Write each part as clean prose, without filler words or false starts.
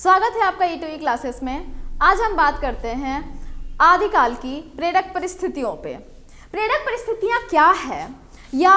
स्वागत है आपका E2E क्लासेस में। आज हम बात करते हैं आदिकाल की प्रेरक परिस्थितियों पे। प्रेरक परिस्थितियां क्या है या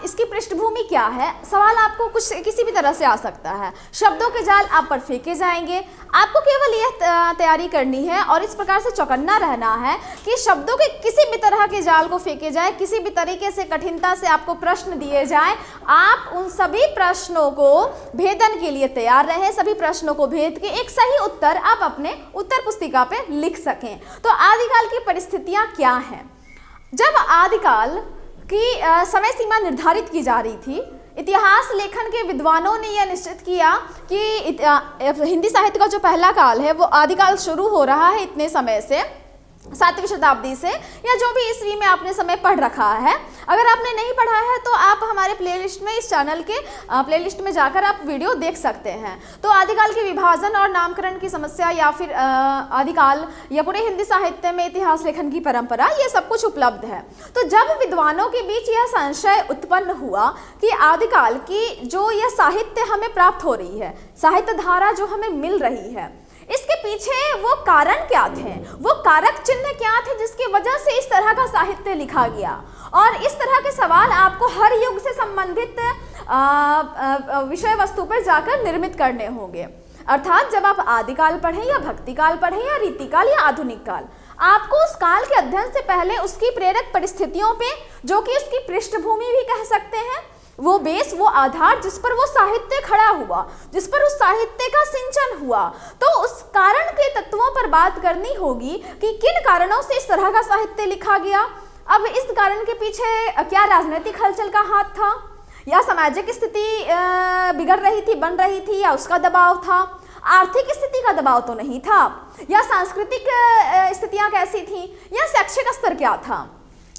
इसकी पृष्ठभूमि क्या है, सवाल आपको कुछ किसी भी तरह से आ सकता है। शब्दों के जाल आप पर फेंके जाएंगे। आपको केवल यह तैयारी करनी है और इस प्रकार से चौकन्ना रहना है कि शब्दों के किसी भी तरह के जाल को फेंके जाए, किसी भी तरीके से कठिनता से आपको प्रश्न दिए जाए, आप उन सभी प्रश्नों को भेदन के लिए तैयार रहें। सभी प्रश्नों को भेद के एक सही उत्तर आप अपने उत्तर पुस्तिका पे लिख सकें। तो आदिकाल की परिस्थितियां क्या हैं? जब आदिकाल की समय सीमा निर्धारित की जा रही थी, इतिहास लेखन के विद्वानों ने यह निश्चित किया कि हिंदी साहित्य का जो पहला काल है वो आदिकाल शुरू हो रहा है इतने समय से, 7वीं शताब्दी से, या जो भी ईस्वी में आपने समय पढ़ रखा है। अगर आपने नहीं पढ़ा है तो आप हमारे प्लेलिस्ट में, इस चैनल के प्लेलिस्ट में जाकर आप वीडियो देख सकते हैं। तो आदिकाल के विभाजन और नामकरण की समस्या या फिर आदिकाल या पूरे हिंदी साहित्य में इतिहास लेखन की परंपरा, ये सब कुछ उपलब्ध है। तो जब विद्वानों के बीच यह संशय उत्पन्न हुआ कि आदिकाल की जो यह साहित्य हमें प्राप्त हो रही है, साहित्य धारा जो हमें मिल रही है, इसके पीछे वो कारण क्या थे, वो कारक चिन्ह क्या थे जिसकी वजह से इस तरह का साहित्य लिखा गया। और इस तरह के सवाल आपको हर युग से संबंधित विषय वस्तु पर जाकर निर्मित करने होंगे। अर्थात जब आप आदिकाल पढ़ें या भक्तिकाल पढ़ें या रीतिकाल या आधुनिक काल, आपको उस काल के अध्ययन से पहले उसकी प्रेरक परिस्थितियों पे, जो कि उसकी पृष्ठभूमि भी कह सकते हैं, वो बेस, वो आधार जिस पर वो साहित्य खड़ा हुआ, जिस पर उस साहित्य का सिंचन हुआ, तो उस कारण के तत्वों पर बात करनी होगी कि किन कारणों से इस तरह का साहित्य लिखा गया। अब इस कारण के पीछे क्या राजनीतिक हलचल का हाथ था, या सामाजिक स्थिति बिगड़ रही थी, बन रही थी, या उसका दबाव था, आर्थिक स्थिति का दबाव तो नहीं था, या सांस्कृतिक स्थितियां कैसी थी, या शैक्षिक स्तर क्या था।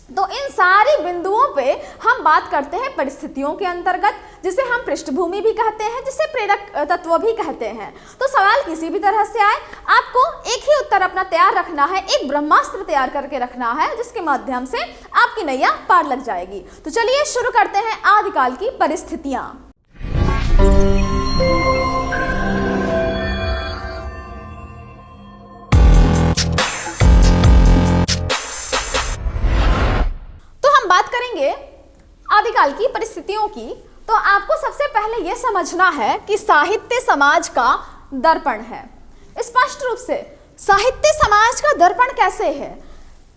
तो इन सारी बिंदुओं पे हम बात करते हैं परिस्थितियों के अंतर्गत, जिसे हम पृष्ठभूमि भी कहते हैं, जिसे प्रेरक तत्व भी कहते हैं। तो सवाल किसी भी तरह से आए, आपको एक ही उत्तर अपना तैयार रखना है, एक ब्रह्मास्त्र तैयार करके रखना है, जिसके माध्यम से आपकी नैया पार लग जाएगी। तो चलिए शुरू करते हैं आदिकाल की परिस्थितियां। बात करेंगे आदिकाल की परिस्थितियों की, तो आपको सबसे पहले यह समझना है कि साहित्य समाज का दर्पण है। स्पष्ट रूप से साहित्य समाज का दर्पण कैसे है?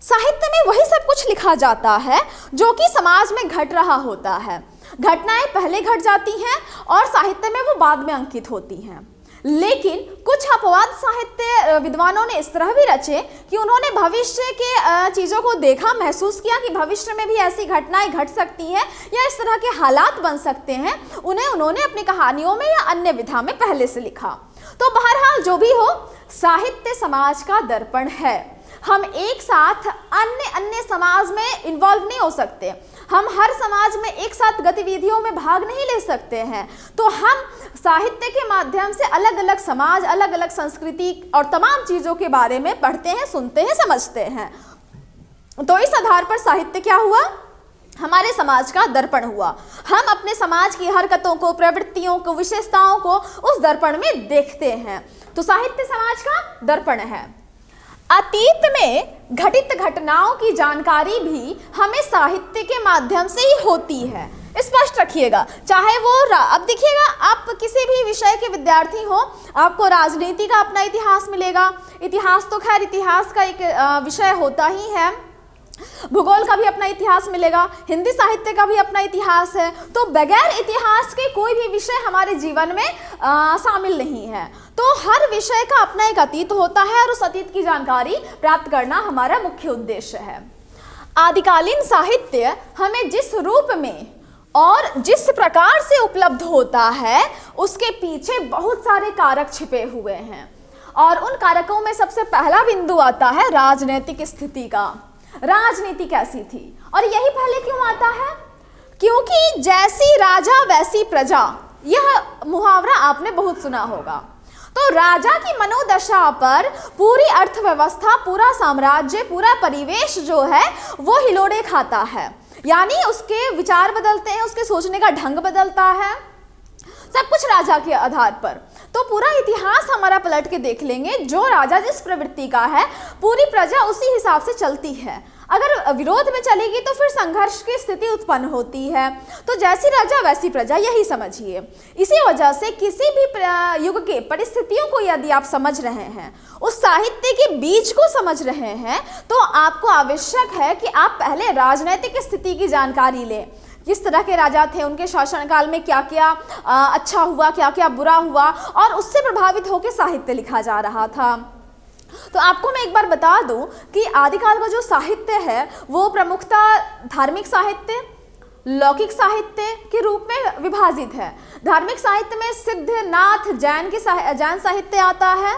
साहित्य में वही सब कुछ लिखा जाता है जो कि समाज में घट रहा होता है। घटनाएं पहले घट जाती हैं और साहित्य में वो बाद में अंकित होती हैं। लेकिन कुछ अपवाद साहित्य विद्वानों ने इस तरह भी रचे कि उन्होंने भविष्य के चीज़ों को देखा, महसूस किया कि भविष्य में भी ऐसी घटनाएं घट सकती हैं या इस तरह के हालात बन सकते हैं। उन्होंने अपनी कहानियों में या अन्य विधा में पहले से लिखा। तो बहरहाल जो भी हो, साहित्य समाज का दर्पण है। हम एक साथ अन्य समाज में इन्वॉल्व नहीं हो सकते, हम हर समाज में एक साथ गतिविधियों में भाग नहीं ले सकते हैं। तो हम साहित्य के माध्यम से अलग अलग समाज, अलग अलग संस्कृति और तमाम चीज़ों के बारे में पढ़ते हैं, सुनते हैं, समझते हैं। तो इस आधार पर साहित्य क्या हुआ? हमारे समाज का दर्पण हुआ। हम अपने समाज की हरकतों को, प्रवृत्तियों को, विशेषताओं को उस दर्पण में देखते हैं। तो साहित्य समाज का दर्पण है। अतीत में घटित घटनाओं की जानकारी भी हमें साहित्य के माध्यम से ही होती है। स्पष्ट रखिएगा, चाहे वो अब देखिएगा, आप किसी भी विषय के विद्यार्थी हो, आपको राजनीति का अपना इतिहास मिलेगा। इतिहास तो खैर इतिहास का एक विषय होता ही है। भूगोल का भी अपना इतिहास मिलेगा, हिंदी साहित्य का भी अपना इतिहास है। तो बगैर इतिहास के कोई भी विषय हमारे जीवन में शामिल नहीं है। तो हर विषय का अपना एक अतीत होता है और उस अतीत की जानकारी प्राप्त करना हमारा मुख्य उद्देश्य है। आदिकालीन साहित्य हमें जिस रूप में और जिस प्रकार से उपलब्ध होता है, उसके पीछे बहुत सारे कारक छिपे हुए हैं। और उन कारकों में सबसे पहला बिंदु आता है राजनीतिक स्थिति का। राजनीति कैसी थी? और यही पहले क्यों आता है? क्योंकि जैसी राजा वैसी प्रजा, यह मुहावरा आपने बहुत सुना होगा। तो राजा की मनोदशा पर पूरी अर्थव्यवस्था, पूरा साम्राज्य, पूरा परिवेश जो है वो हिलोड़े खाता है। यानी उसके विचार बदलते हैं, उसके सोचने का ढंग बदलता है, सब कुछ राजा के आधार पर। तो पूरा इतिहास हमारा पलट के देख लेंगे, जो राजा जिस प्रवृत्ति का है पूरी प्रजा उसी हिसाब से चलती है। अगर विरोध में चलेगी तो फिर संघर्ष की स्थिति उत्पन्न होती है। तो जैसी राजा वैसी प्रजा, यही समझिए। इसी वजह से किसी भी युग के परिस्थितियों को यदि आप समझ रहे हैं, उस साहित्य के बीज को समझ रहे हैं, तो आपको आवश्यक है कि आप पहले राजनीतिक स्थिति की जानकारी लें। किस तरह के राजा थे, उनके शासनकाल में क्या क्या अच्छा हुआ, क्या क्या बुरा हुआ, और उससे प्रभावित होकर साहित्य लिखा जा रहा था। तो आपको मैं एक बार बता दूं कि आदिकाल का जो साहित्य है वो प्रमुखतः धार्मिक साहित्य, लौकिक साहित्य के रूप में विभाजित है। धार्मिक साहित्य में सिद्ध, नाथ, जैन साहित्य आता है।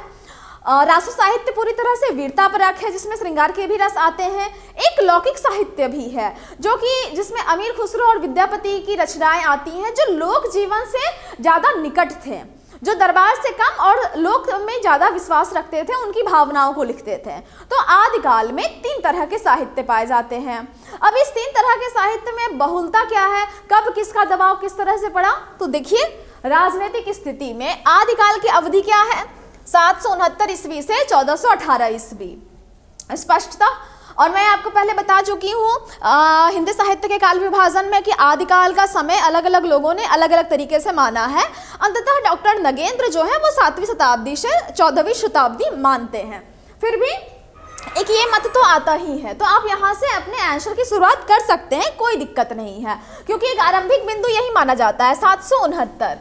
रासो साहित्य पूरी तरह से वीरता परक है, जिसमें श्रृंगार के भी रस आते हैं। एक लौकिक साहित्य भी है जो कि जिसमें अमीर खुसरो और विद्यापति की रचनाएं आती हैं, जो लोक जीवन से ज़्यादा निकट थे, जो दरबार से कम और लोक में ज़्यादा विश्वास रखते थे, उनकी भावनाओं को लिखते थे। तो आदिकाल में 3 तरह के साहित्य पाए जाते हैं। अब इस 3 तरह के साहित्य में बहुलता क्या है, कब किसका दबाव किस तरह से पड़ा, तो देखिए राजनीतिक स्थिति में आदिकाल की अवधि क्या है, 769 ईस्वी से 1418 ईस्वी, स्पष्टता। और मैं आपको पहले बता चुकी हूँ हिंदी साहित्य के काल विभाजन में कि आदिकाल का समय अलग अलग लोगों ने अलग अलग तरीके से माना है। अंततः डॉक्टर नगेंद्र जो है वो 7वीं शताब्दी से 14वीं शताब्दी मानते हैं। फिर भी एक ये मत तो आता ही है। तो आप यहाँ से अपने आंसर की शुरुआत कर सकते हैं, कोई दिक्कत नहीं है, क्योंकि एक आरंभिक बिंदु यही माना जाता है 769।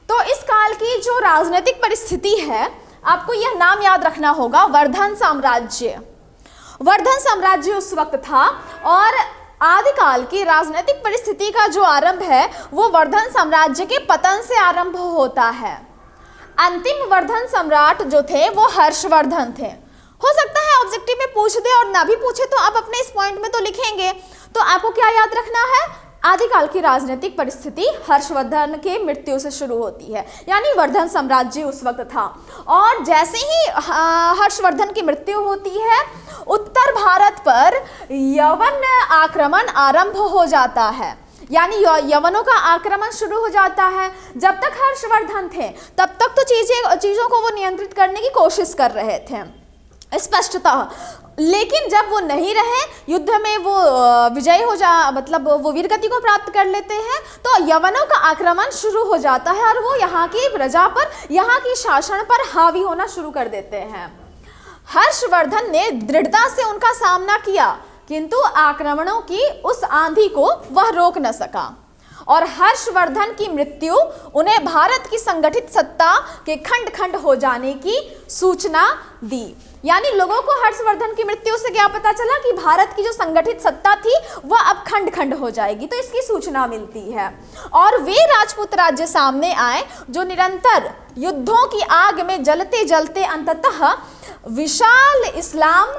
तो इस काल की जो राजनीतिक परिस्थिति है, आपको यह नाम याद रखना होगा, वर्धन साम्राज्य। वर्धन साम्राज्य उस वक्त था, और आदिकाल की राजनीतिक परिस्थिति का जो आरंभ है वो वर्धन साम्राज्य के पतन से आरंभ होता है। अंतिम वर्धन सम्राट जो थे वो हर्षवर्धन थे। हो सकता है ऑब्जेक्टिव में पूछ दे, और ना भी पूछे तो आप अपने इस पॉइंट में तो लिखेंगे। तो आपको क्या याद रखना है, आदिकाल की राजनीतिक परिस्थिति हर्षवर्धन के मृत्यु से शुरू होती है, यानी वर्धन साम्राज्य उस वक्त था। और जैसे ही हर्षवर्धन की मृत्यु होती है, उत्तर भारत पर यवन आक्रमण आरंभ हो जाता है, यानी यवनों का आक्रमण शुरू हो जाता है। जब तक हर्षवर्धन थे तब तक तो चीज़ों को वो नियंत्रित करने की कोशिश कर रहे थे, स्पष्टतः। लेकिन जब वो नहीं रहे, युद्ध में वो विजयी मतलब वो वीरगति को प्राप्त कर लेते हैं, तो यवनों का आक्रमण शुरू हो जाता है और वो यहाँ की प्रजा पर, यहाँ की शासन पर हावी होना शुरू कर देते हैं। हर्षवर्धन ने दृढ़ता से उनका सामना किया, किंतु आक्रमणों की उस आंधी को वह रोक न सका, और हर्षवर्धन की मृत्यु उन्हें भारत की संगठित सत्ता के खंड खंड हो जाने की सूचना दी। यानी लोगों को हर्षवर्धन की मृत्यु से क्या पता चला कि भारत की जो संगठित सत्ता थी वह अब खंड खंड हो जाएगी, तो इसकी सूचना मिलती है। और वे राजपूत राज्य सामने आए जो निरंतर युद्धों की आग में जलते जलते अंततः विशाल इस्लाम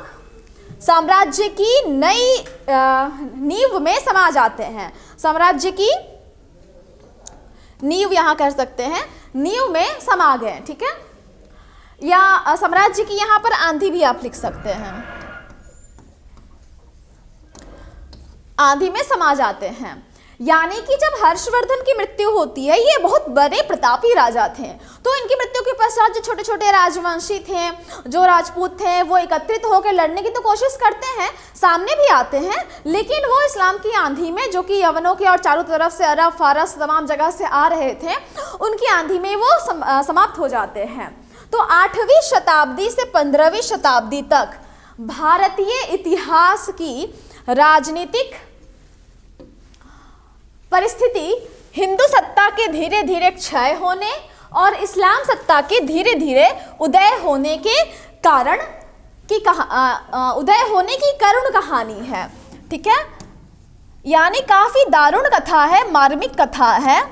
साम्राज्य की नई नींव में समा जाते हैं। साम्राज्य की नींव यहाँ कर सकते हैं, नींव में समा गए, ठीक है, या साम्राज्य की यहाँ पर आंधी भी आप लिख सकते हैं, आंधी में समा जाते हैं। यानी कि जब हर्षवर्धन की मृत्यु होती है, ये बहुत बड़े प्रतापी राजा थे, तो इनकी मृत्यु के पश्चात जो छोटे छोटे राजवंशी थे, जो राजपूत थे, वो एकत्रित होकर लड़ने की तो कोशिश करते हैं, सामने भी आते हैं, लेकिन वो इस्लाम की आंधी में, जो कि यवनों के और चारों तरफ से अरब फारस तमाम जगह से आ रहे थे, उनकी आंधी में वो समाप्त हो जाते हैं। तो 8वीं शताब्दी से 15वीं शताब्दी तक भारतीय इतिहास की राजनीतिक परिस्थिति हिंदू सत्ता के धीरे धीरे क्षय होने और इस्लाम सत्ता के धीरे धीरे उदय होने के कारण की उदय होने की करुण कहानी है, ठीक है। यानी काफी दारुण कथा है, मार्मिक कथा है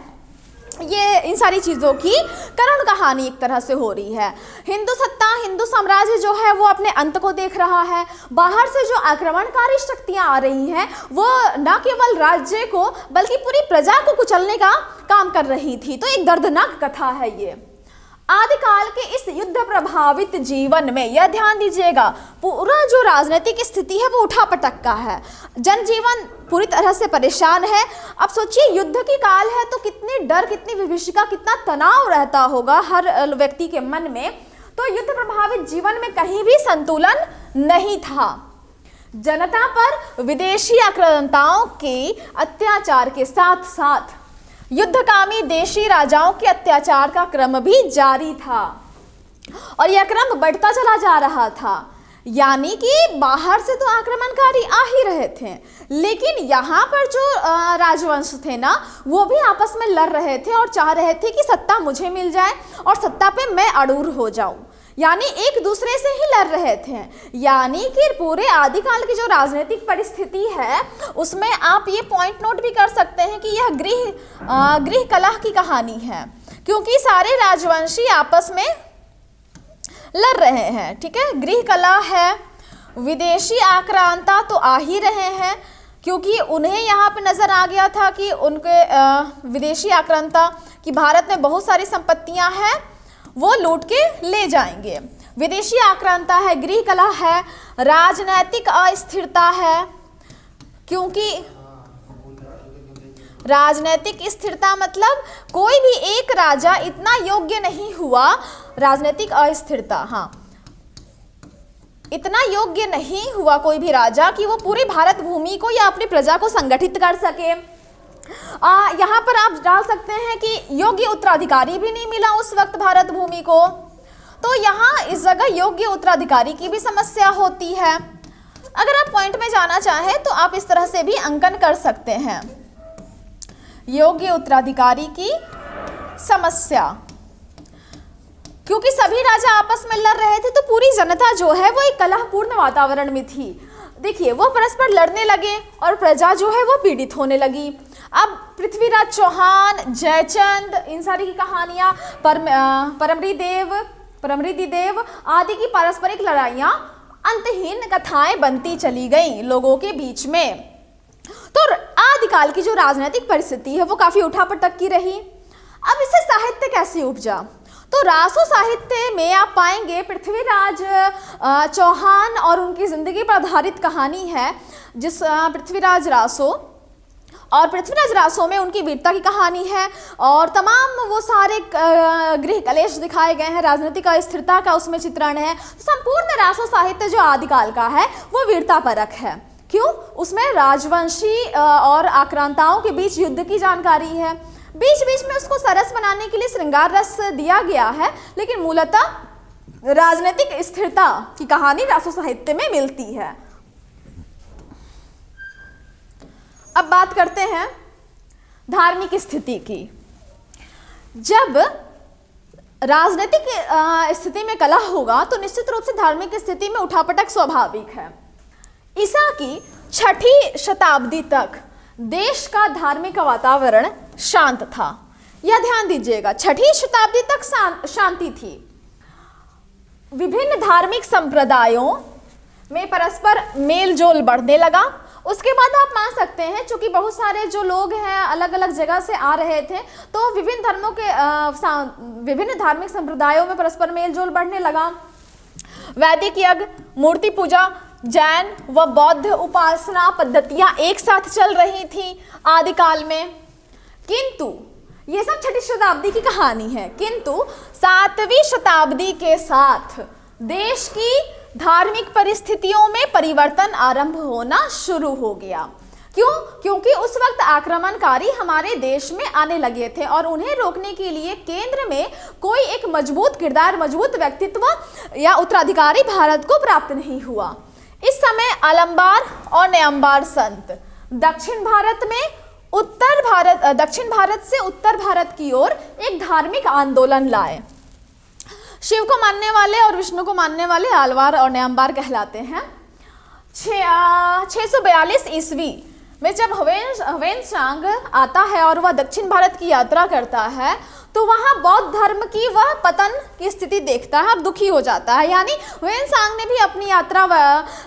ये, इन सारी चीज़ों की करुण कहानी एक तरह से हो रही है। हिंदू सत्ता, हिंदू साम्राज्य जो है वो अपने अंत को देख रहा है। बाहर से जो आक्रमणकारी शक्तियां आ रही हैं वो न केवल राज्य को बल्कि पूरी प्रजा को कुचलने का काम कर रही थी। तो एक दर्दनाक कथा है ये। आदिकाल के इस युद्ध प्रभावित जीवन में यह ध्यान दीजिएगा, पूरा जो राजनीतिक स्थिति है वो उठापटक का है, जनजीवन पूरी तरह से परेशान है। अब सोचिए युद्ध की काल है तो कितने डर, कितनी विभीषिका, कितना तनाव रहता होगा हर व्यक्ति के मन में। तो युद्ध प्रभावित जीवन में कहीं भी संतुलन नहीं था। जनता पर विदेशी आक्रांताओं के अत्याचार के साथ साथ युद्धकामी देशी राजाओं के अत्याचार का क्रम भी जारी था और यह क्रम बढ़ता चला जा रहा था। यानी कि बाहर से तो आक्रमणकारी आ ही रहे थे, लेकिन यहाँ पर जो राजवंश थे ना, वो भी आपस में लड़ रहे थे और चाह रहे थे कि सत्ता मुझे मिल जाए और सत्ता पे मैं अड़ूर हो जाऊं, यानी एक दूसरे से ही लड़ रहे थे। यानी कि पूरे आदिकाल की जो राजनीतिक परिस्थिति है उसमें आप ये पॉइंट नोट भी कर सकते हैं कि यह गृह कलह की कहानी है, क्योंकि सारे राजवंशी आपस में लड़ रहे हैं। ठीक है, गृह कलह है। विदेशी आक्रांता तो आ ही रहे हैं, क्योंकि उन्हें यहाँ पे नज़र आ गया था कि उनके विदेशी आक्रांता कि भारत में बहुत सारी संपत्तियाँ हैं, वो लूट के ले जाएंगे। विदेशी आक्रांता है, गृह कलह है, राजनैतिक अस्थिरता है, क्योंकि राजनैतिक स्थिरता मतलब कोई भी एक राजा इतना योग्य नहीं हुआ, राजनैतिक अस्थिरता, हाँ, इतना योग्य नहीं हुआ कोई भी राजा कि वो पूरी भारत भूमि को या अपनी प्रजा को संगठित कर सके। यहाँ पर आप डाल सकते हैं कि योग्य उत्तराधिकारी भी नहीं मिला उस वक्त भारत भूमि को, तो यहाँ इस जगह योग्य उत्तराधिकारी की भी समस्या होती है। अगर आप पॉइंट में जाना चाहें तो आप इस तरह से भी अंकन कर सकते हैं, योग्य उत्तराधिकारी की समस्या, क्योंकि सभी राजा आपस में लड़ रहे थे तो पूरी जनता जो है वो एक कलहपूर्ण वातावरण में थी। देखिए, वो परस्पर लड़ने लगे और प्रजा जो है वो पीड़ित होने लगी। अब पृथ्वीराज चौहान, जयचंद, इन सारी की कहानियाँ, परमृदि देव आदि की पारस्परिक लड़ाइयाँ अंतहीन कथाएं बनती चली गईं लोगों के बीच में। तो आदिकाल की जो राजनीतिक परिस्थिति है वो काफ़ी उठापटक की रही। अब इसे साहित्य कैसे उपजा? तो रासो साहित्य में आप पाएंगे पृथ्वीराज चौहान और उनकी ज़िंदगी पर आधारित कहानी है, जिस पृथ्वीराज रासो में उनकी वीरता की कहानी है और तमाम वो सारे गृह कलेश दिखाए गए हैं, राजनीतिक अस्थिरता का उसमें चित्रण है। संपूर्ण रासो साहित्य जो आदिकाल का है वो वीरता परक है। क्यों? उसमें राजवंशी और आक्रांताओं के बीच युद्ध की जानकारी है, बीच बीच में उसको सरस बनाने के लिए श्रृंगार रस दिया गया है, लेकिन मूलतः राजनीतिक स्थिरता की कहानी रासो साहित्य में मिलती है। अब बात करते हैं धार्मिक स्थिति की। जब राजनीतिक स्थिति में कलह होगा तो निश्चित रूप से धार्मिक स्थिति में उठापटक स्वाभाविक है। ईसा की 6ठी शताब्दी तक देश का धार्मिक वातावरण शांत था। यह ध्यान दीजिएगा, 6ठी शताब्दी तक शांति थी। विभिन्न धार्मिक संप्रदायों में परस्पर मेल जोल बढ़ने लगा। उसके बाद आप मान सकते हैं, चूंकि बहुत सारे जो लोग हैं अलग अलग जगह से आ रहे थे, तो विभिन्न धर्मों के विभिन्न धार्मिक संप्रदायों में परस्पर मेल जोल बढ़ने लगा। वैदिक यज्ञ, मूर्ति पूजा, जैन व बौद्ध उपासना पद्धतियां एक साथ चल रही थी आदिकाल में। किंतु ये सब 6ठी शताब्दी की कहानी है, किंतु 7वीं शताब्दी के साथ देश की धार्मिक परिस्थितियों में परिवर्तन आरंभ होना शुरू हो गया। क्यों? क्योंकि उस वक्त आक्रमणकारी हमारे देश में आने लगे थे और उन्हें रोकने के लिए केंद्र में कोई एक मजबूत किरदार, मजबूत व्यक्तित्व या उत्तराधिकारी भारत को प्राप्त नहीं हुआ। इस समय अलंबार और न्यंबार संत दक्षिण भारत से उत्तर भारत की ओर एक धार्मिक आंदोलन लाए। शिव को मानने वाले और विष्णु को मानने वाले आलवार और न्यंबार कहलाते हैं। 642 ईस्वी में जब ह्वेनसांग आता है और वह दक्षिण भारत की यात्रा करता है, तो वहाँ बौद्ध धर्म की वह पतन की स्थिति देखता है और दुखी हो जाता है। यानी ह्वेनसांग ने भी अपनी यात्रा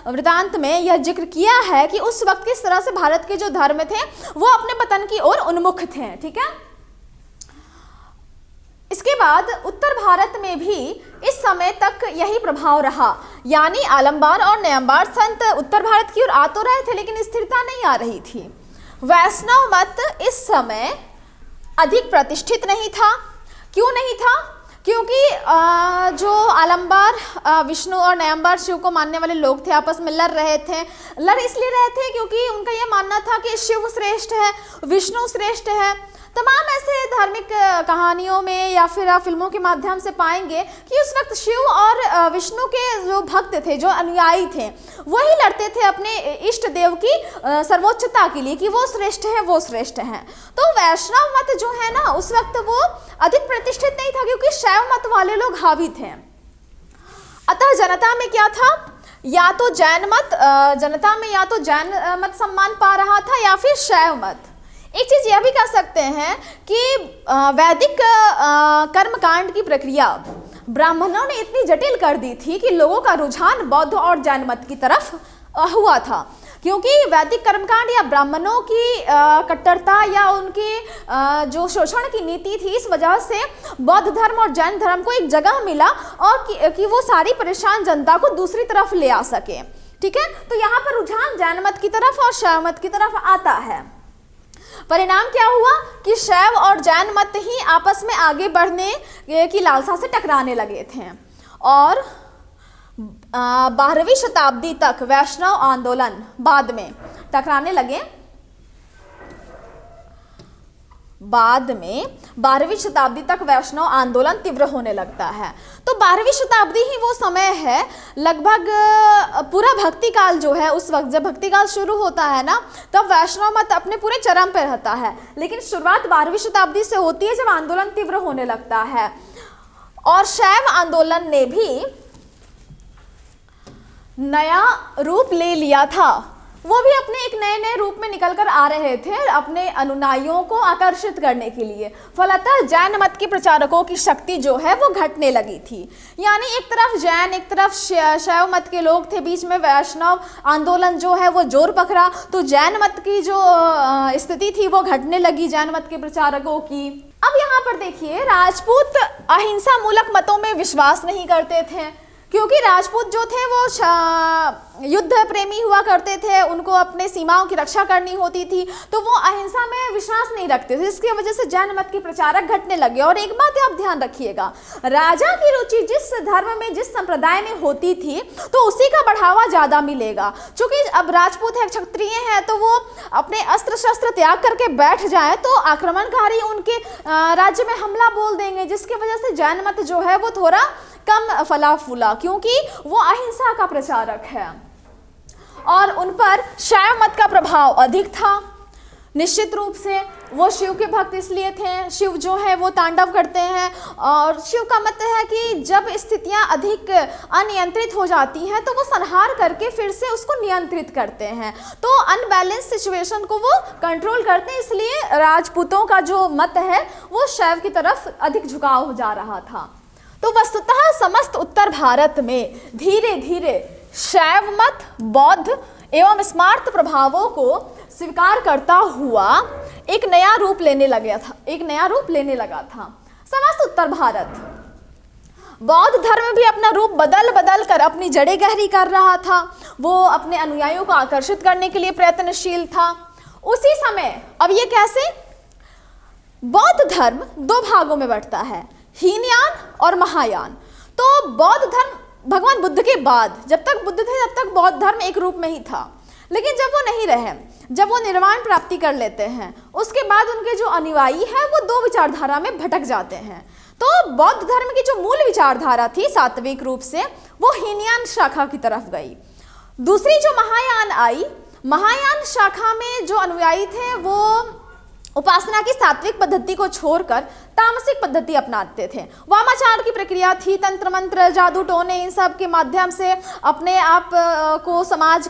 वृतांत में यह जिक्र किया है कि उस वक्त किस तरह से भारत के जो धर्म थे वो अपने पतन की ओर उन्मुख थे। ठीक है, उसके बाद उत्तर भारत में भी इस समय तक यही प्रभाव रहा, यानी आलमबार और न्यंबार संत उत्तर भारत की ओर आ तो रहे थे लेकिन स्थिरता नहीं आ रही थी। वैष्णव मत इस समय अधिक प्रतिष्ठित नहीं था। क्यों नहीं था? क्योंकि जो आलमबार विष्णु और न्यंबार शिव को मानने वाले लोग थे, आपस में लड़ रहे थे। लड़ इसलिए रहे थे क्योंकि उनका यह मानना था कि शिव श्रेष्ठ है, विष्णु श्रेष्ठ है। तमाम ऐसे धार्मिक कहानियों में या फिर आप फिल्मों के माध्यम से पाएंगे कि उस वक्त शिव और विष्णु के जो भक्त थे, जो अनुयायी थे, वही लड़ते थे अपने इष्ट देव की सर्वोच्चता के लिए कि वो श्रेष्ठ है, वो श्रेष्ठ है। तो वैष्णव मत जो है ना, उस वक्त वो अधिक प्रतिष्ठित नहीं था क्योंकि शैव मत वाले लोग हावी थे। अतः जनता में क्या था, या तो जैन मत, जनता में या तो जैन मत सम्मान पा रहा था या फिर शैव मत। एक चीज यह भी कह सकते हैं कि वैदिक कर्मकांड की प्रक्रिया ब्राह्मणों ने इतनी जटिल कर दी थी कि लोगों का रुझान बौद्ध और जैन मत की तरफ हुआ था, क्योंकि वैदिक कर्मकांड या ब्राह्मणों की कट्टरता या उनकी जो शोषण की नीति थी, इस वजह से बौद्ध धर्म और जैन धर्म को एक जगह मिला और कि वो सारी परेशान जनता को दूसरी तरफ ले आ सके। ठीक है, तो यहाँ पर रुझान जैन मत की तरफ और शैव मत की तरफ आता है। परिणाम क्या हुआ कि शैव और जैन मत ही आपस में आगे बढ़ने की लालसा से टकराने लगे थे और 12वीं शताब्दी तक वैष्णव आंदोलन बाद में टकराने लगे। बाद में 12वीं शताब्दी तक वैष्णव आंदोलन तीव्र होने लगता है। तो 12वीं शताब्दी ही वो समय है, लगभग पूरा भक्ति काल जो है, उस वक्त जब भक्ति काल शुरू होता है ना, तब वैष्णव मत अपने पूरे चरम पर रहता है। लेकिन शुरुआत 12वीं शताब्दी से होती है जब आंदोलन तीव्र होने लगता है। और शैव आंदोलन ने भी नया रूप ले लिया था, वो भी अपने एक नए नए रूप में निकल कर आ रहे थे अपने अनुयायियों को आकर्षित करने के लिए। फलतः जैन मत के प्रचारकों की शक्ति जो है वो घटने लगी थी, यानी एक तरफ जैन एक तरफ शैव मत के लोग थे, बीच में वैष्णव आंदोलन जो है वो जोर पकड़ा, तो जैन मत की जो स्थिति थी वो घटने लगी जैन मत के प्रचारकों की। अब यहाँ पर देखिए, राजपूत अहिंसा मूलक मतों में विश्वास नहीं करते थे, क्योंकि राजपूत जो थे वो युद्ध प्रेमी हुआ करते थे, उनको अपने सीमाओं की रक्षा करनी होती थी, तो वो अहिंसा में विश्वास नहीं रखते थे। इसकी वजह से जैन मत के प्रचारक घटने लगे। और एक बात आप ध्यान रखिएगा, राजा की रुचि जिस धर्म में, जिस संप्रदाय में होती थी, तो उसी का बढ़ावा ज़्यादा मिलेगा। चूंकि अब राजपूत है, क्षत्रिय है, तो वो अपने अस्त्र शस्त्र त्याग करके बैठ जाए तो आक्रमणकारी उनके राज्य में हमला बोल देंगे, जिसकी वजह से जैन मत जो है वो थोड़ा कम फला फूला, क्योंकि वो अहिंसा का प्रचारक है और उन पर शैव मत का प्रभाव अधिक था। निश्चित रूप से वो शिव के भक्त इसलिए थे, शिव जो है वो तांडव करते हैं और शिव का मत है कि जब स्थितियां अधिक अनियंत्रित हो जाती हैं तो वो संहार करके फिर से उसको नियंत्रित करते हैं, तो अनबैलेंस सिचुएशन को वो कंट्रोल करते हैं। इसलिए राजपूतों का जो मत है वो शैव की तरफ अधिक झुकाव हो जा रहा था। तो वस्तुतः समस्त उत्तर भारत में धीरे धीरे शैव मत बौद्ध एवं स्मार्त प्रभावों को स्वीकार करता हुआ एक नया रूप लेने लगा था। समस्त उत्तर भारत बौद्ध धर्म भी अपना रूप बदल बदल कर अपनी जड़ें गहरी कर रहा था, वो अपने अनुयायियों को आकर्षित करने के लिए प्रयत्नशील था। उसी समय अब ये कैसे, बौद्ध धर्म दो भागों में बंटता है, हीनयान और महायान। तो बौद्ध धर्म भगवान बुद्ध के बाद, जब तक बुद्ध थे तब तक बौद्ध धर्म एक रूप में ही था, लेकिन जब वो नहीं रहे, जब वो निर्वाण प्राप्ति कर लेते हैं, उसके बाद उनके जो अनुयायी हैं वो दो विचारधारा में भटक जाते हैं। तो बौद्ध धर्म की जो मूल विचारधारा थी सात्विक रूप से, वो हीनयान शाखा की तरफ गई। दूसरी जो महायान आई, महायान शाखा में जो अनुयायी थे वो उपासना की सात्विक पद्धति को छोड़कर तामसिक पद्धति अपनाते थे। वामाचार की प्रक्रिया थी, तंत्र मंत्र, जादू टोने, इन सब के माध्यम से अपने आप को समाज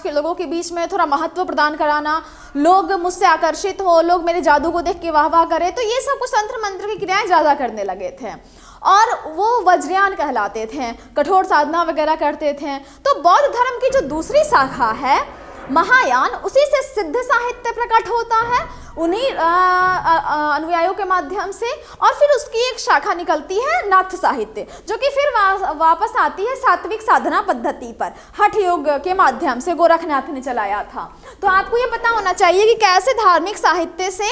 के लोगों के बीच में थोड़ा महत्व प्रदान कराना, लोग मुझसे आकर्षित हो, लोग मेरे जादू को देख के वाह वाह करें, तो ये सब कुछ तंत्र मंत्र की क्रियाएं ज़्यादा करने लगे थे और वो वज्रयान कहलाते थे, कठोर साधना वगैरह करते थे। तो बौद्ध धर्म की जो दूसरी शाखा है महायान, उसी से सिद्ध साहित्य प्रकट होता है, उन्हीं अनुयायियों के माध्यम से, और फिर उसकी एक शाखा निकलती है नाथ साहित्य, जो कि फिर वापस आती है सात्विक साधना पद्धति पर, हठ योग के माध्यम से गोरखनाथ ने चलाया था। तो आपको ये पता होना चाहिए कि कैसे धार्मिक साहित्य से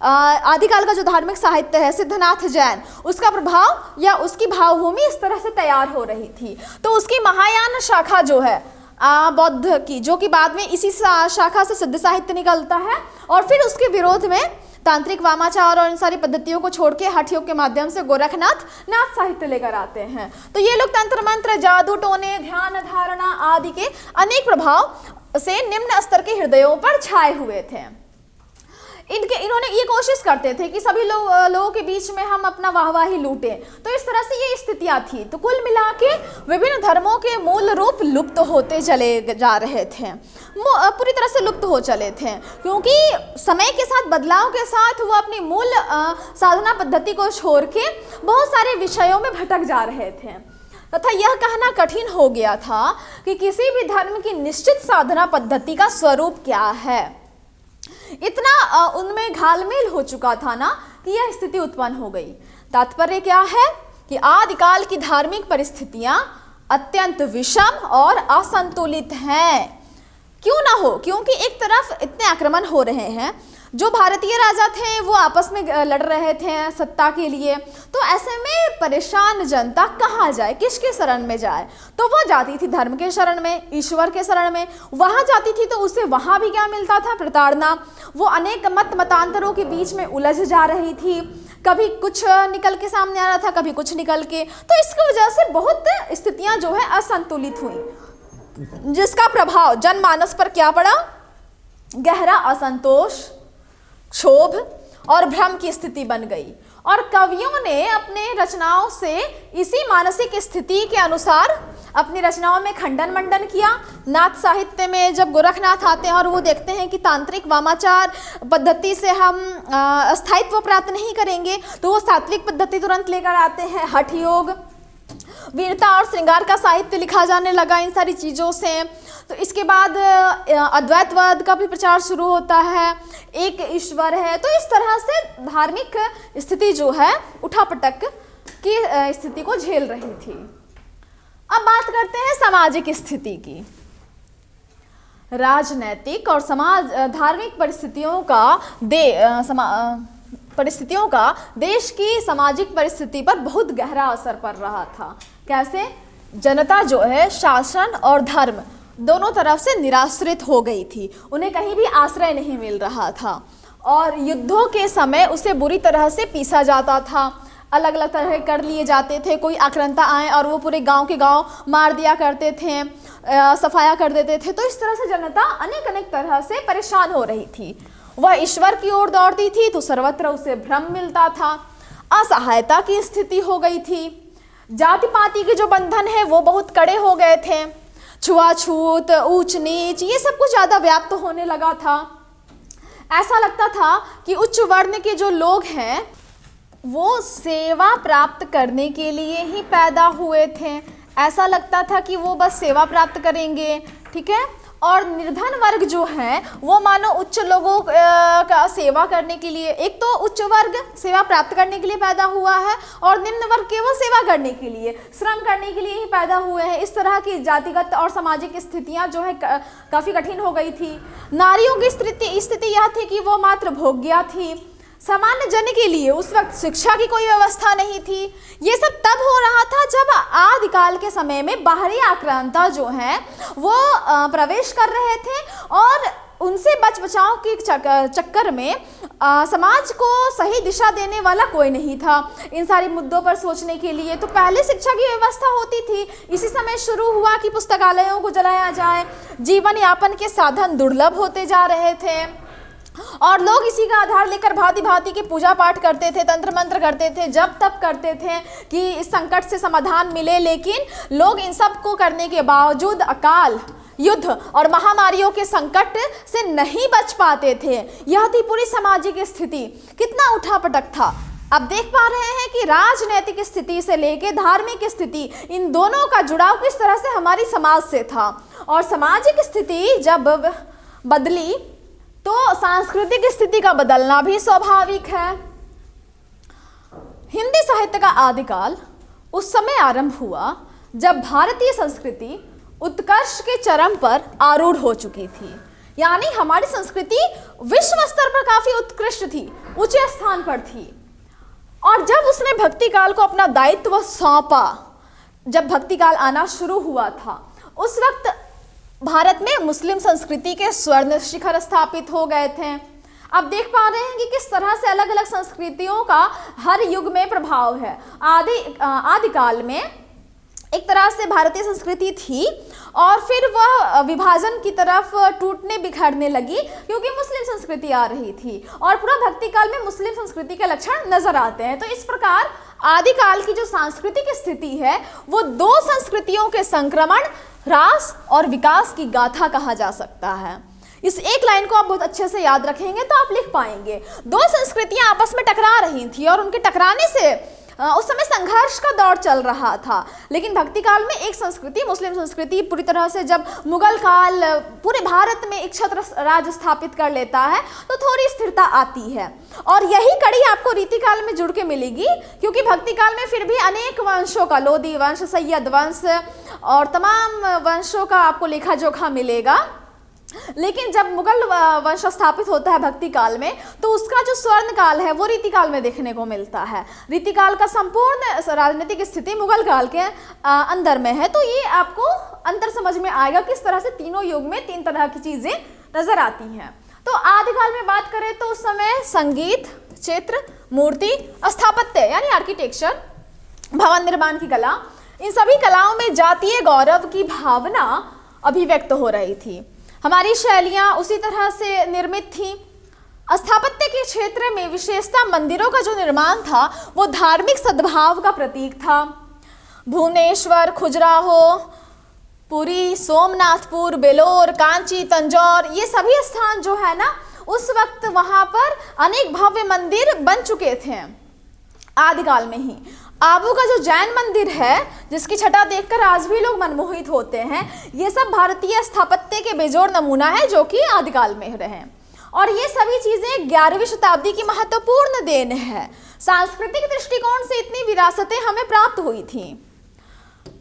आदिकाल का जो धार्मिक साहित्य है सिद्धनाथ जैन, उसका प्रभाव या उसकी भावभूमि इस तरह से तैयार हो रही थी। तो उसकी महायान शाखा जो है बौद्ध की, जो कि बाद में इसी शाखा से सिद्ध साहित्य निकलता है, और फिर उसके विरोध में तांत्रिक वामाचार और इन सारी पद्धतियों को छोड़ के हठ योग के माध्यम से गोरखनाथ नाथ साहित्य लेकर आते हैं। तो ये लोग तंत्र मंत्र, जादू टोने, ध्यान धारणा आदि के अनेक प्रभाव से निम्न स्तर के हृदयों पर छाए हुए थे। इन्होंने ये कोशिश करते थे कि सभी लोगों के बीच में हम अपना वाहवाही लूटें। तो इस तरह से ये स्थितियां थी। तो कुल मिला के विभिन्न धर्मों के मूल रूप लुप्त होते चले जा रहे थे, पूरी तरह से लुप्त हो चले थे, क्योंकि समय के साथ, बदलाव के साथ वो अपनी मूल साधना पद्धति को छोड़ के बहुत सारे विषयों में भटक जा रहे थे तथा यह कहना कठिन हो गया था कि किसी भी धर्म की निश्चित साधना पद्धति का स्वरूप क्या है। इतना उनमें घालमेल हो चुका था ना कि यह स्थिति उत्पन्न हो गई। तात्पर्य क्या है कि आदिकाल की धार्मिक परिस्थितियां अत्यंत विषम और असंतुलित हैं। क्यों ना हो, क्योंकि एक तरफ इतने आक्रमण हो रहे हैं, जो भारतीय राजा थे वो आपस में लड़ रहे थे सत्ता के लिए, तो ऐसे में परेशान जनता कहाँ जाए, किसके शरण में जाए? तो वो जाती थी धर्म के शरण में, ईश्वर के शरण में। वहाँ जाती थी तो उसे वहाँ भी क्या मिलता था? प्रताड़ना। वो अनेक मतांतरों के बीच में उलझ जा रही थी, कभी कुछ निकल के सामने आ रहा था, कभी कुछ निकल के। तो इसकी वजह से बहुत स्थितियाँ जो है असंतुलित हुई, जिसका प्रभाव जनमानस पर क्या पड़ा? गहरा असंतोष, क्षोभ और भ्रम की स्थिति बन गई। और कवियों ने अपने रचनाओं से इसी मानसिक स्थिति के अनुसार अपनी रचनाओं में खंडन मंडन किया। नाथ साहित्य में जब गोरखनाथ आते हैं और वो देखते हैं कि तांत्रिक वामाचार पद्धति से हम स्थायित्व प्राप्त नहीं करेंगे, तो वो सात्विक पद्धति तुरंत लेकर आते हैं, हठ योग, वीरता और श्रृंगार का साहित्य लिखा जाने लगा इन सारी चीज़ों से। तो इसके बाद अद्वैतवाद का भी प्रचार शुरू होता है, एक ईश्वर है। तो इस तरह से धार्मिक स्थिति जो है उठापटक की स्थिति को झेल रही थी। अब बात करते हैं सामाजिक स्थिति की। राजनैतिक और धार्मिक परिस्थितियों का देश की सामाजिक परिस्थिति पर बहुत गहरा असर पड़ रहा था। कैसे? जनता जो है शासन और धर्म दोनों तरफ से निराश्रित हो गई थी, उन्हें कहीं भी आश्रय नहीं मिल रहा था, और युद्धों के समय उसे बुरी तरह से पीसा जाता था, अलग अलग तरह कर लिए जाते थे। कोई आक्रांता आए और वो पूरे गांव के गांव मार दिया करते थे, सफाया कर देते थे। तो इस तरह से जनता अनेक तरह से परेशान हो रही थी। वह ईश्वर की ओर दौड़ती थी तो सर्वत्र उसे भ्रम मिलता था, असहायता की स्थिति हो गई थी, जाति पाति के जो बंधन है वो बहुत कड़े हो गए थे, छुआछूत, ऊंच नीच, ये सब कुछ ज़्यादा व्याप्त होने लगा था। ऐसा लगता था कि उच्च वर्ण के जो लोग हैं वो सेवा प्राप्त करने के लिए ही पैदा हुए थे। ऐसा लगता था कि वो बस सेवा प्राप्त करेंगे, ठीक है, और निर्धन वर्ग जो है वो मानो उच्च लोगों का सेवा करने के लिए, एक तो उच्च वर्ग सेवा प्राप्त करने के लिए पैदा हुआ है और निम्न वर्ग केवल सेवा करने के लिए, श्रम करने के लिए ही पैदा हुए हैं। इस तरह की जातिगत और सामाजिक स्थितियां जो है काफ़ी कठिन हो गई थी। नारियों की स्थिति यह थी कि वो मात्र भोग्या थी। सामान्य जन के लिए उस वक्त शिक्षा की कोई व्यवस्था नहीं थी। ये सब तब हो रहा था जब आदिकाल के समय में बाहरी आक्रांता जो है वो प्रवेश कर रहे थे और उनसे बचाव के चक्कर में समाज को सही दिशा देने वाला कोई नहीं था इन सारे मुद्दों पर सोचने के लिए। तो पहले शिक्षा की व्यवस्था होती थी, इसी समय शुरू हुआ कि पुस्तकालयों को जलाया जाए, जीवन यापन के साधन दुर्लभ होते जा रहे थे और लोग इसी का आधार लेकर भांति भांति की पूजा पाठ करते थे, तंत्र मंत्र करते थे, जब तब करते थे कि इस संकट से समाधान मिले। लेकिन लोग इन सब को करने के बावजूद अकाल, युद्ध और महामारियों के संकट से नहीं बच पाते थे। यह थी पूरी सामाजिक स्थिति। कितना उठापटक था। अब देख पा रहे हैं कि राजनीतिक स्थिति से लेकर धार्मिक स्थिति, इन दोनों का जुड़ाव किस तरह से हमारी समाज से था। और सामाजिक स्थिति जब बदली तो सांस्कृतिक स्थिति का बदलना भी स्वाभाविक है। हिंदी साहित्य का आदिकाल उस समय आरंभ हुआ जब भारतीय संस्कृति उत्कर्ष के चरम पर आरूढ़ हो चुकी थी। यानी हमारी संस्कृति विश्व स्तर पर काफी उत्कृष्ट थी, ऊंचे स्थान पर थी। और जब उसने भक्ति काल को अपना दायित्व सौंपा, जब भक्ति काल आना शुरू हुआ था, उस वक्त भारत में मुस्लिम संस्कृति के स्वर्ण शिखर स्थापित हो गए थे। अब देख पा रहे हैं कि किस तरह से अलग अलग संस्कृतियों का हर युग में प्रभाव है। आदिकाल में एक तरह से भारतीय संस्कृति थी और फिर वह विभाजन की तरफ टूटने बिखरने लगी क्योंकि मुस्लिम संस्कृति आ रही थी और पूरा भक्ति काल में मुस्लिम संस्कृति के लक्षण नजर आते हैं। तो इस प्रकार आदिकाल की जो सांस्कृतिक स्थिति है वो दो संस्कृतियों के संक्रमण, ह्रास और विकास की गाथा कहा जा सकता है। इस एक लाइन को आप बहुत अच्छे से याद रखेंगे तो आप लिख पाएंगे। दो संस्कृतियां आपस में टकरा रही थी और उनके टकराने से उस समय संघर्ष का दौर चल रहा था। लेकिन भक्ति काल में एक संस्कृति, मुस्लिम संस्कृति, पूरी तरह से जब मुगल काल पूरे भारत में एक छत्र राज स्थापित कर लेता है तो थोड़ी स्थिरता आती है। और यही कड़ी आपको रीति काल में जुड़ के मिलेगी क्योंकि भक्ति काल में फिर भी अनेक वंशों का, लोदी वंश, सैयद वंश और तमाम वंशों का आपको लेखा जोखा मिलेगा। लेकिन जब मुगल वंश स्थापित होता है भक्ति काल में तो उसका जो स्वर्ण काल है वो रीति काल में देखने को मिलता है। रीति काल का संपूर्ण राजनीतिक स्थिति मुगल काल के अंदर में है। तो ये आपको अंतर समझ में आएगा किस तरह से तीनों युग में तीन तरह की चीजें नजर आती हैं। तो आदिकाल में बात करें तो उस समय संगीत, चित्र, मूर्ति, स्थापत्य यानी आर्किटेक्चर, भवन निर्माण की कला, इन सभी कलाओं में जातीय गौरव की भावना अभिव्यक्त हो रही थी। हमारी शैलियाँ उसी तरह से निर्मित थीं। स्थापत्य के क्षेत्र में विशेषता मंदिरों का जो निर्माण था वो धार्मिक सद्भाव का प्रतीक था। भुवनेश्वर, खजुराहो, पुरी, सोमनाथपुर, बेलोर, कांची, तंजौर, ये सभी स्थान जो है ना उस वक्त वहाँ पर अनेक भव्य मंदिर बन चुके थे आदिकाल में ही। आबू का जो जैन मंदिर है जिसकी छटा देखकर आज भी लोग मनमोहित होते हैं, ये सब भारतीय स्थापत्य के बेजोड़ नमूना है जो कि आदिकाल में रहे। और ये सभी चीजें 11वीं शताब्दी की महत्वपूर्ण देन है। सांस्कृतिक दृष्टिकोण से इतनी विरासतें हमें प्राप्त हुई थी।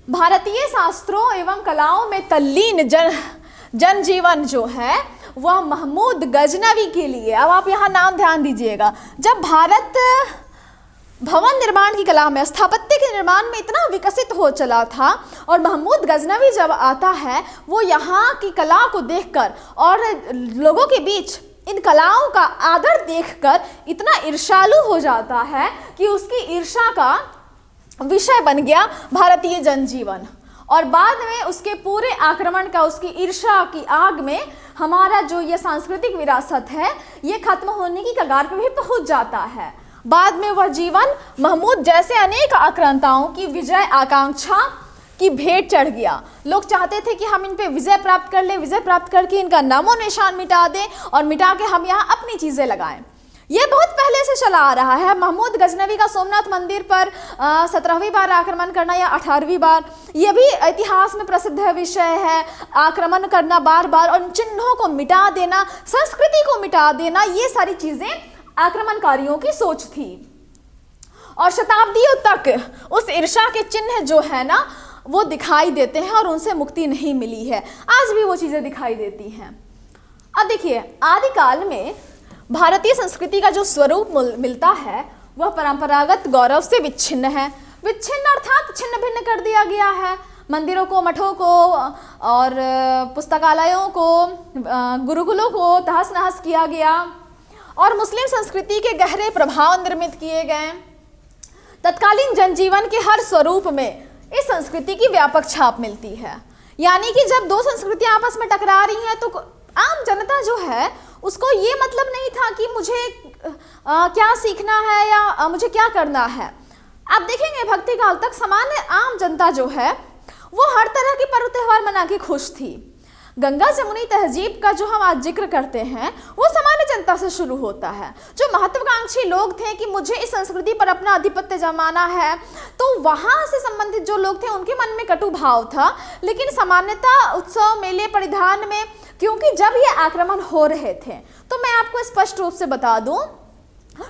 भारतीय शास्त्रों एवं कलाओं में तल्लीन जनजीवन जो है वह महमूद गजनवी के लिए, अब आप यहाँ नाम ध्यान दीजिएगा, जब भारत भवन निर्माण की कला में, स्थापत्य के निर्माण में इतना विकसित हो चला था और महमूद गजनवी जब आता है वो यहाँ की कला को देखकर और लोगों के बीच इन कलाओं का आदर देखकर इतना ईर्ष्यालु हो जाता है कि उसकी ईर्ष्या का विषय बन गया भारतीय जनजीवन। और बाद में उसके पूरे आक्रमण का, उसकी ईर्ष्या की आग में हमारा जो ये सांस्कृतिक विरासत है ये खत्म होने की कगार पर भी पहुंच जाता है। बाद में वह जीवन महमूद जैसे अनेक आक्रांताओं की विजय आकांक्षा की भेंट चढ़ गया। लोग चाहते थे कि हम इन पे विजय प्राप्त कर लें, विजय प्राप्त करके इनका नामो निशान मिटा दें और मिटा के हम यहाँ अपनी चीज़ें लगाएं। ये बहुत पहले से चला आ रहा है। महमूद गजनवी का सोमनाथ मंदिर पर 17वीं बार आक्रमण करना या 18वीं बार, ये भी इतिहास में प्रसिद्ध विषय है। आक्रमण करना बार बार और चिन्हों को मिटा देना, संस्कृति को मिटा देना, ये सारी चीज़ें आक्रमणकारियों की सोच थी। और शताब्दियों तक उस ईर्ष्या के चिन्ह जो है ना वो दिखाई देते हैं और उनसे मुक्ति नहीं मिली है। आज भी वो चीज़ें दिखाई देती हैं। अब देखिए, आदिकाल में भारतीय संस्कृति का जो स्वरूप मिलता है वह परंपरागत गौरव से विच्छिन्न है। विच्छिन्न अर्थात छिन्न भिन्न कर दिया गया है। मंदिरों को, मठों को और पुस्तकालयों को, गुरुकुलों को तहस नहस किया गया और मुस्लिम संस्कृति के गहरे प्रभाव निर्मित किए गए। तत्कालीन जनजीवन के हर स्वरूप में इस संस्कृति की व्यापक छाप मिलती है। यानी कि जब दो संस्कृतियां आपस में टकरा रही हैं तो आम जनता जो है उसको ये मतलब नहीं था कि मुझे क्या सीखना है या मुझे क्या करना है। आप देखेंगे भक्ति काल तक सामान्य आम जनता जो है वो हर तरह के पर्व त्यौहार मना के खुश थी। गंगा जमुनी तहजीब का जो हम आज जिक्र करते हैं वो सामान्य जनता से शुरू होता है। जो महत्वाकांक्षी लोग थे कि मुझे इस संस्कृति पर अपना आधिपत्य जमाना है, तो वहाँ से संबंधित जो लोग थे उनके मन में कटु भाव था। लेकिन सामान्यतः उत्सव, मेले, परिधान में, क्योंकि जब ये आक्रमण हो रहे थे तो मैं आपको स्पष्ट रूप से बता दूं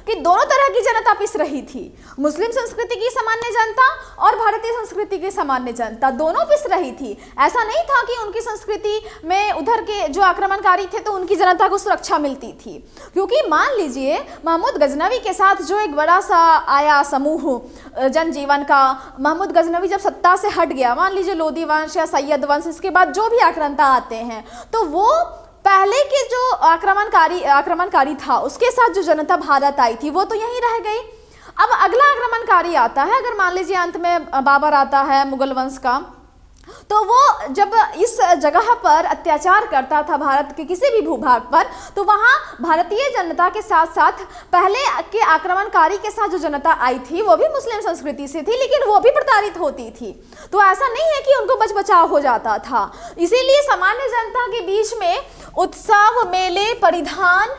कि दोनों तरह की जनता पिस रही थी। मुस्लिम संस्कृति की सामान्य जनता और भारतीय संस्कृति की सामान्य जनता दोनों पिस रही थी। ऐसा नहीं था कि उनकी संस्कृति में उधर के जो आक्रमणकारी थे तो उनकी जनता को सुरक्षा मिलती थी, क्योंकि मान लीजिए महमूद गजनवी के साथ जो एक बड़ा सा आया समूह जनजीवन का, महमूद गजनवी जब सत्ता से हट गया, मान लीजिए लोदी वंश या सैयद वंश, इसके बाद जो भी आक्रांता आते हैं, तो वो पहले के जो आक्रमणकारी था उसके साथ जो जनता भारत आई थी वो तो यहीं रह गई। अब अगला आक्रमणकारी आता है, अगर मान लीजिए अंत में बाबर आता है मुगल वंश का, तो वो जब इस जगह पर अत्याचार करता था भारत के किसी भी भूभाग पर, तो वहाँ भारतीय जनता के साथ साथ पहले के आक्रमणकारी के साथ जो जनता आई थी वो भी मुस्लिम संस्कृति से थी, लेकिन वो भी प्रताड़ित होती थी। तो ऐसा नहीं है कि उनको बचाव हो जाता था। इसीलिए सामान्य जनता के बीच में उत्सव, मेले, परिधान,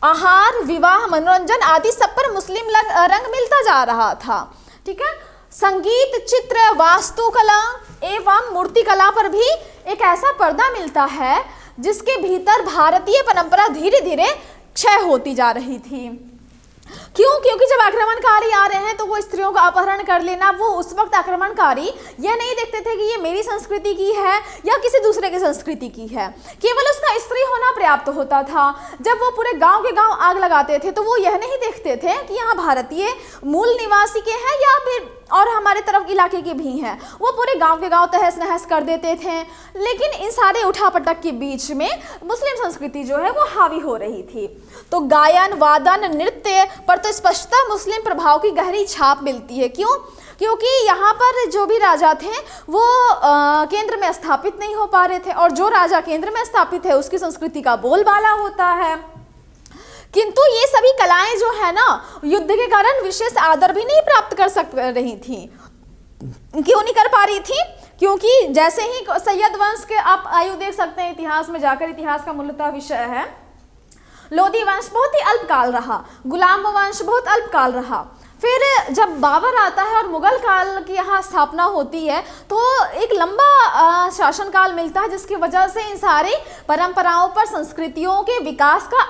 आहार, विवाह, मनोरंजन आदि सब पर मुस्लिम रंग मिलता जा रहा था। ठीक है। संगीत, चित्र, वास्तुकला एवं मूर्तिकला पर भी एक ऐसा पर्दा मिलता है जिसके भीतर भारतीय परंपरा धीरे धीरे क्षय होती जा रही थी। क्यों? क्योंकि जब आक्रमणकारी आ रहे हैं तो वो स्त्रियों का अपहरण कर लेना, वो उस वक्त आक्रमणकारी यह नहीं देखते थे कि ये मेरी संस्कृति की है या किसी दूसरे की संस्कृति की है, केवल उसका स्त्री होना पर्याप्त होता था। जब वो पूरे गांव के गांव आग लगाते थे तो वो यह नहीं देखते थे कि यहाँ भारतीय मूल निवासी के हैं या फिर और हमारे तरफ इलाके के भी हैं, वो पूरे गांव के गांव तहस नहस कर देते थे। लेकिन इन सारे उठापटक के बीच में मुस्लिम संस्कृति जो है वो हावी हो रही थी। तो गायन, वादन, नृत्य पर तो स्पष्टतः मुस्लिम प्रभाव की गहरी छाप मिलती है। क्यों? क्योंकि यहाँ पर जो भी राजा थे वो केंद्र में स्थापित नहीं हो पा रहे थे, और जो राजा केंद्र में स्थापित है उसकी संस्कृति का बोलबाला होता है। किंतु ये सभी कलाएं जो है ना, युद्ध के कारण विशेष आदर भी नहीं प्राप्त कर रही थी। क्यों नहीं कर पा रही थी? क्योंकि जैसे ही सैयद वंश के आप आयु देख सकते हैं इतिहास में जाकर, इतिहास का मूलतः विषय है। लोदी वंश बहुत ही अल्पकाल रहा, गुलाम वंश बहुत अल्पकाल रहा। फिर जब बाबर आता है और मुगल काल की यहाँ स्थापना होती है तो एक लंबा शासनकाल मिलता है, जिसकी वजह से इन सारी परंपराओं पर, संस्कृतियों के विकास का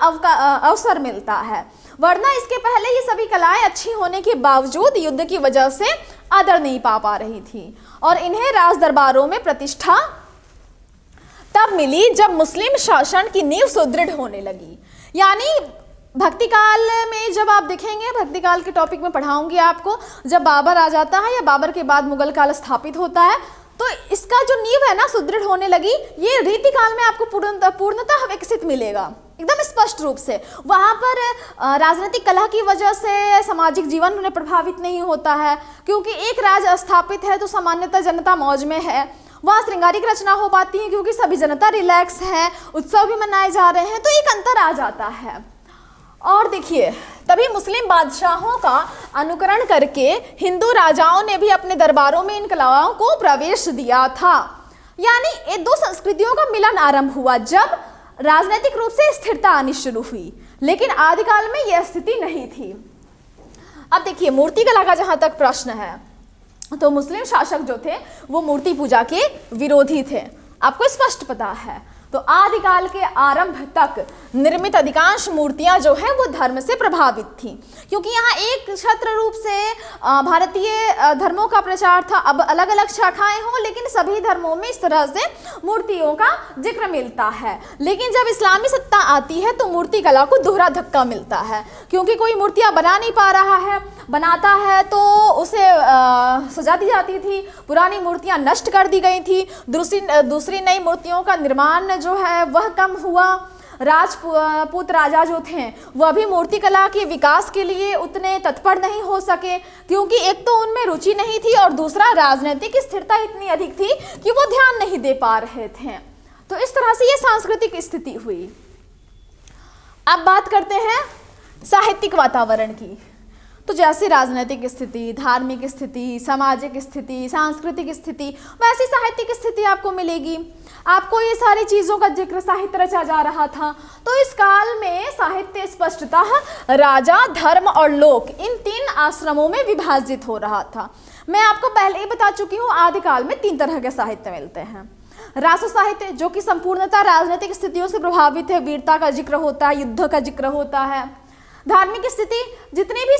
अवसर मिलता है। वरना इसके पहले ये सभी कलाएं अच्छी होने के बावजूद युद्ध की वजह से आदर नहीं पा रही थी, और इन्हें राज दरबारों में प्रतिष्ठा तब मिली जब मुस्लिम शासन की नींव सुदृढ़ होने लगी। यानी भक्ति काल में जब आप देखेंगे, भक्ति काल के टॉपिक में पढ़ाऊंगी आपको, जब बाबर आ जाता है या बाबर के बाद मुगल काल स्थापित होता है तो इसका जो नींव है ना सुदृढ़ होने लगी। ये रीति काल में आपको पूर्णतः विकसित मिलेगा, एकदम स्पष्ट रूप से। वहाँ पर राजनीतिक कलह की वजह से सामाजिक जीवन उन्हें प्रभावित नहीं होता है, क्योंकि एक राज स्थापित है तो सामान्यतः जनता मौज में है। वहाँ श्रृंगारिक रचना हो पाती है क्योंकि सभी जनता रिलैक्स है, उत्सव भी मनाए जा रहे हैं, तो एक अंतर आ जाता है। और देखिए, तभी मुस्लिम बादशाहों का अनुकरण करके हिंदू राजाओं ने भी अपने दरबारों में इन कलाओं को प्रवेश दिया था। यानी ये दो संस्कृतियों का मिलन आरंभ हुआ जब राजनीतिक रूप से स्थिरता आनी शुरू हुई, लेकिन आदिकाल में यह स्थिति नहीं थी। अब देखिए, मूर्ति कला का जहां तक प्रश्न है तो मुस्लिम शासक जो थे वो मूर्ति पूजा के विरोधी थे, आपको स्पष्ट पता है। तो आदिकाल के आरंभ तक निर्मित अधिकांश मूर्तियां जो है वो धर्म से प्रभावित थी, क्योंकि यहाँ एक छत्र रूप से भारतीय धर्मों का प्रचार था। अब अलग अलग शाखाएं हों, लेकिन सभी धर्मों में इस तरह से मूर्तियों का जिक्र मिलता है। लेकिन जब इस्लामी सत्ता आती है तो मूर्ति कला को दोहरा धक्का मिलता है, क्योंकि कोई मूर्तियां बना नहीं पा रहा है, बनाता है तो उसे सजा दी जाती थी, पुरानी मूर्तियां नष्ट कर दी गई थी, दूसरी नई मूर्तियों का निर्माण जो है वह कम हुआ। राजपूत राजा जो थे वह भी मूर्ति कला के विकास के लिए उतने तत्पर नहीं हो सके, क्योंकि एक तो उनमें रुचि नहीं थी और दूसरा राजनीतिक स्थिरता इतनी अधिक थी कि वो ध्यान नहीं दे पा रहे थे। तो इस तरह से ये सांस्कृतिक स्थिति हुई। अब बात करते हैं साहित्यिक वातावरण की। तो जैसी राजनीतिक स्थिति, धार्मिक स्थिति, सामाजिक स्थिति, सांस्कृतिक स्थिति, वैसी साहित्यिक स्थिति आपको मिलेगी। आपको ये सारी चीज़ों का जिक्र साहित्य रचा जा रहा था। तो इस काल में साहित्य स्पष्टतः राजा, धर्म और लोक इन 3 आश्रमों में विभाजित हो रहा था। मैं आपको पहले ही बता चुकी हूँ, आदिकाल में 3 तरह के साहित्य मिलते हैं। राष्ट्र साहित्य जो कि संपूर्णतः राजनीतिक स्थितियों से प्रभावित है, वीरता का जिक्र होता है, युद्ध का जिक्र होता है। धार्मिक स्थिति, जितने भी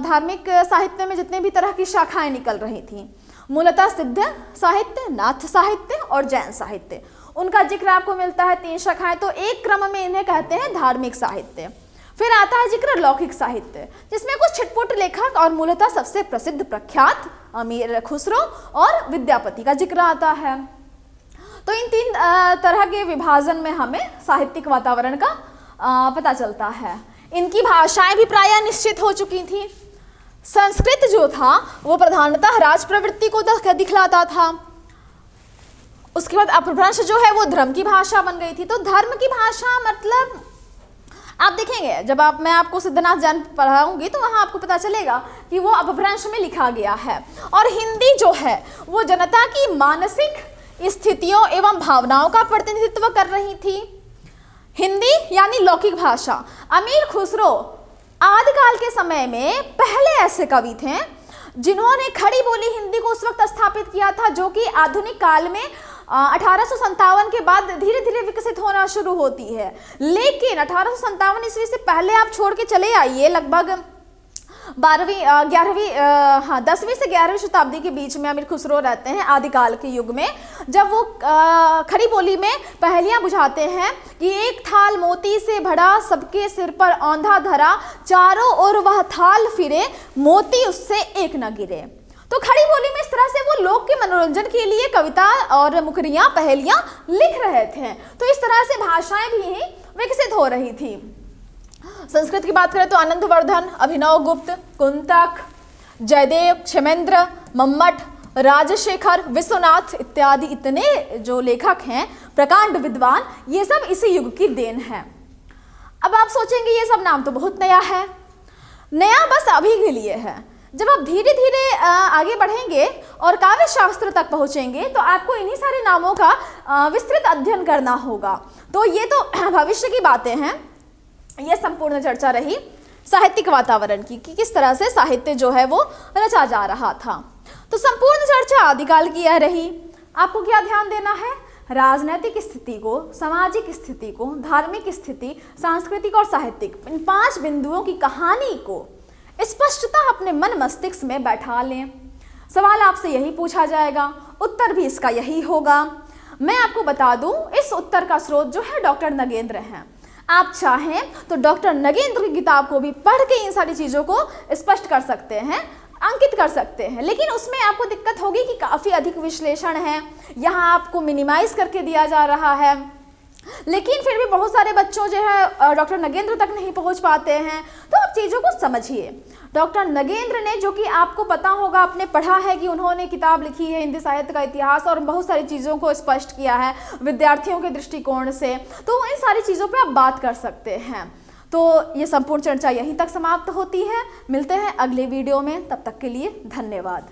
धार्मिक साहित्य में जितने भी तरह की शाखाएं निकल रही थी, मूलतः सिद्ध साहित्य, नाथ साहित्य और जैन साहित्य, उनका जिक्र आपको मिलता है। 3 शाखाएं, तो एक क्रम में इन्हें कहते हैं धार्मिक साहित्य। फिर आता है जिक्र लौकिक साहित्य, जिसमें कुछ छिटपुट लेखक और मूलतः सबसे प्रसिद्ध प्रख्यात अमीर खुसरो और विद्यापति का जिक्र आता है। तो इन 3 तरह के विभाजन में हमें साहित्यिक वातावरण का पता चलता है। इनकी भाषाएं भी प्रायः निश्चित हो चुकी थी। संस्कृत जो था वो प्रधानतः राज प्रवृत्ति को दिखलाता था। उसके बाद अपभ्रंश जो है वो धर्म की भाषा बन गई थी। तो धर्म की भाषा मतलब आप देखेंगे, जब मैं आपको सिद्धनाथ जैन पढ़ाऊंगी तो वहाँ आपको पता चलेगा कि वो अपभ्रंश में लिखा गया है। और हिंदी जो है वो जनता की मानसिक स्थितियों एवं भावनाओं का प्रतिनिधित्व कर रही थी। हिंदी यानी लौकिक भाषा। अमीर खुसरो आदिकाल के समय में पहले ऐसे कवि थे जिन्होंने खड़ी बोली हिंदी को उस वक्त स्थापित किया था, जो कि आधुनिक काल में 1857 के बाद धीरे धीरे विकसित होना शुरू होती है। लेकिन 1857 ईस्वी से पहले आप छोड़ के चले आइए, लगभग 10वीं से 11वीं शताब्दी के बीच में अमीर खुसरो रहते हैं आदिकाल के युग में, जब वो खड़ी बोली में पहेलियां बुझाते हैं कि एक थाल मोती से भरा, सबके सिर पर औंधा धरा, चारों ओर वह थाल फिरे, मोती उससे एक न गिरे। तो खड़ी बोली में इस तरह से वो लोग के मनोरंजन के लिए कविता और मुखरियां, पहेलियां लिख रहे थे। तो इस तरह से भाषाएं भी विकसित हो रही थी। संस्कृत की बात करें तो आनंदवर्धन, अभिनव गुप्त, कुंतक, जयदेव, क्षेमेंद्र, मम्मट, राजशेखर, विश्वनाथ इत्यादि इतने जो लेखक हैं, प्रकांड विद्वान, ये सब इसी युग की देन है। अब आप सोचेंगे ये सब नाम तो बहुत नया है। नया बस अभी के लिए है। जब आप धीरे धीरे आगे बढ़ेंगे और काव्य शास्त्र तक पहुंचेंगे तो आपको इन्हीं सारे नामों का विस्तृत अध्ययन करना होगा। तो ये तो भविष्य की बातें हैं। यह संपूर्ण चर्चा रही साहित्यिक वातावरण की कि किस तरह से साहित्य जो है वो रचा जा रहा था। तो संपूर्ण चर्चा आदिकाल की यह रही। आपको क्या ध्यान देना है? राजनैतिक स्थिति को, सामाजिक स्थिति को, धार्मिक स्थिति, सांस्कृतिक और साहित्यिक, इन 5 बिंदुओं की कहानी को स्पष्टतः अपने मन मस्तिष्क में बैठा लें। सवाल आपसे यही पूछा जाएगा, उत्तर भी इसका यही होगा। मैं आपको बता दूं, इस उत्तर का स्रोत जो है डॉक्टर नगेंद्र हैं। आप चाहें तो डॉक्टर नगेंद्र की किताब को भी पढ़ के इन सारी चीज़ों को स्पष्ट कर सकते हैं, अंकित कर सकते हैं। लेकिन उसमें आपको दिक्कत होगी कि काफ़ी अधिक विश्लेषण है, यहाँ आपको मिनिमाइज करके दिया जा रहा है। लेकिन फिर भी बहुत सारे बच्चों जो है डॉक्टर नगेंद्र तक नहीं पहुँच पाते हैं। तो आप चीज़ों को समझिए। डॉक्टर नगेंद्र ने, जो कि आपको पता होगा, आपने पढ़ा है कि उन्होंने किताब लिखी है हिंदी साहित्य का इतिहास और बहुत सारी चीज़ों को स्पष्ट किया है विद्यार्थियों के दृष्टिकोण से। तो इन सारी चीज़ों पे आप बात कर सकते हैं। तो ये संपूर्ण चर्चा यहीं तक समाप्त होती है। मिलते हैं अगले वीडियो में, तब तक के लिए धन्यवाद।